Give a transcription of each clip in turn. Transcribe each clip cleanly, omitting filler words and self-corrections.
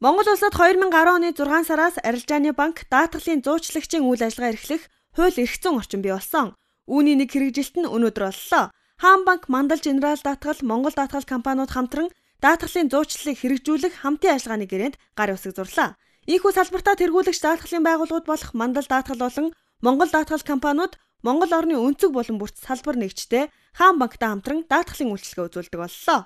Монгол улсад 2010 оны 6 сараас арилжааны банк даатгалын зуучлагчийн үйл ажиллагаа эрхлэх хууль эрх зүйн орчин бий болсон. Үүний нэг хэрэгжилт нь өнөөдөр боллоо. Хаан банк, Мандал Женерал даатгал, Монгол даатгал компаниуд хамтран даатгалын зуучлагыг хэрэгжүүлэх хамтын ажиллагааны гэрээнд гар усыг зурлаа. Ийхүү салбартаа тэргүүлэгч даатгалын байгууллагууд болох Мандал даатгал болон Монгол даатгал компаниуд Монгол орны өнцөг болон бүрт салбар нэгжтэй Хаан банктай хамтран даатгалын үйлчилгээ үзүүлдэг боллоо.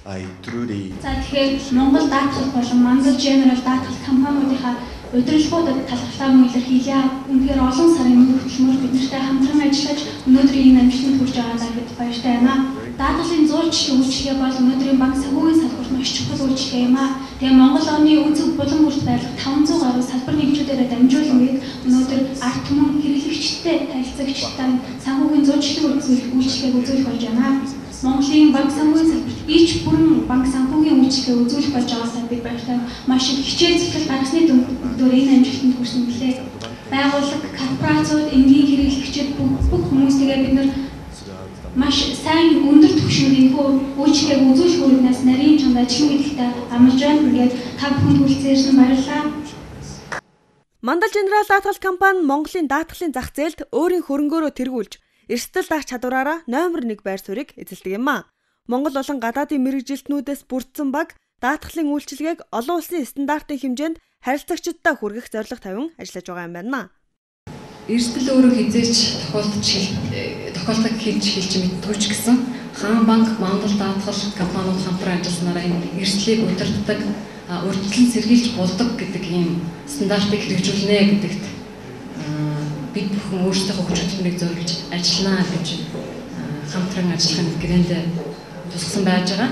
За тэгэхээр Монгол даатгал болон Мандал Женерал даатгал компаниудынхаа удирдлагуудад талархлаа илэрхийлье. Үнэхээр олон сарын хөтөлмөр биднэртэй хамтран ажиллаж өнөөдрийн энэ амжилтанд хүрч байгаадаа бид баяртай байна. Даатгалын зуучлагын үйлчилгээ бол өнөөдрийн банк санхүүгийн салбарт маш чухал үйлчилгээ юм аа. Тэгээ Монгол орны өнцөг булан бүрт байлгах 500 гаруй салбар нэгжүүдээр дамжуулан бид өнөөдөр ард түмэн хэрэглэгчтэй танилцагчтай санхүүгийн зуучлагын үйлчилгээг үзүүлэх болж байна. Монголын банк санхүүгийн салбарт ич бүрэн банк санхүүгийн үйлчилгээ үзүүлэх болж байгаасаа бид баяртай. Маш их хичээл зүтгэл гаргасны дүр энэ амжилтанд хүрсэн билээ. Байгууллага, корпорациуд, энгийн хэрэглэгчид бүх хүмүүстэйгээ бид нар маш сайн өндөр түвшинд энэхүү үйлчилгээг үзүүлэх үүрэгнээс нарийн чонд ажиллах гэдэгтээ амлаж байна. Тэгээд та бүхэнд хүрэлцээрсэн баярлалаа. Мандал Женерал даатгал компани Монголын даатгалын зах зээлд өөрийн хөрөнгөөрөө тэргүүлж, эрсдэл даах чадвараараа номер 1 байр суурийг эзэлдэг юм аа. Монгол болон гадаадын мэргэжилтнүүдээс бүрдсэн баг даатгалын үйлчилгээг олон улсын стандартын хэмжээнд харилцагчдаа хүргэх зорилго тавин ажиллаж байгаа юм байна. Эрсдэл өөрөө хизээч тохиолдох хэлж мэддэггүй ч гэсэн Хаан банк, Мандал даатгал компаниуд хамтран ажилласнараа энэ эрсдлийг удирддаг, урьдчилан сэргийлж болдог гэдэг ийм стандартыг хэрэгжүүлнэ гэдэгт бид бүхэн өөрсдийнхөө хүч хөдөлмөрийг зориулж ажиллана гэж хамтран ажиллахын гэрээнд тусгасан байж байгаа.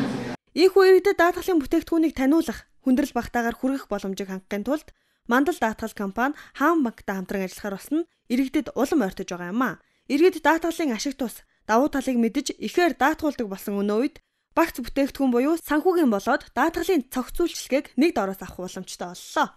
Ийхүү иргэдэд даатгалын бүтээгдэхүүнийг таниулах, хүндрэл багтаагаар хүргэх боломжийг хангахын тулд Мандал даатгал компани Хаан банктай хамтран ажиллахаар болсон иргэдэд улам ойртож байгаа юм аа. Иргэд даатгалын ашиг тус давуу талыг мэдж ихээр даатгуулдаг болсон өнөө үед багц бүтээгдэхүүн буюу санхүүгийн болоод даатгалын цогц үйлчилгээг нэг дороос авах боломжтой боллоо.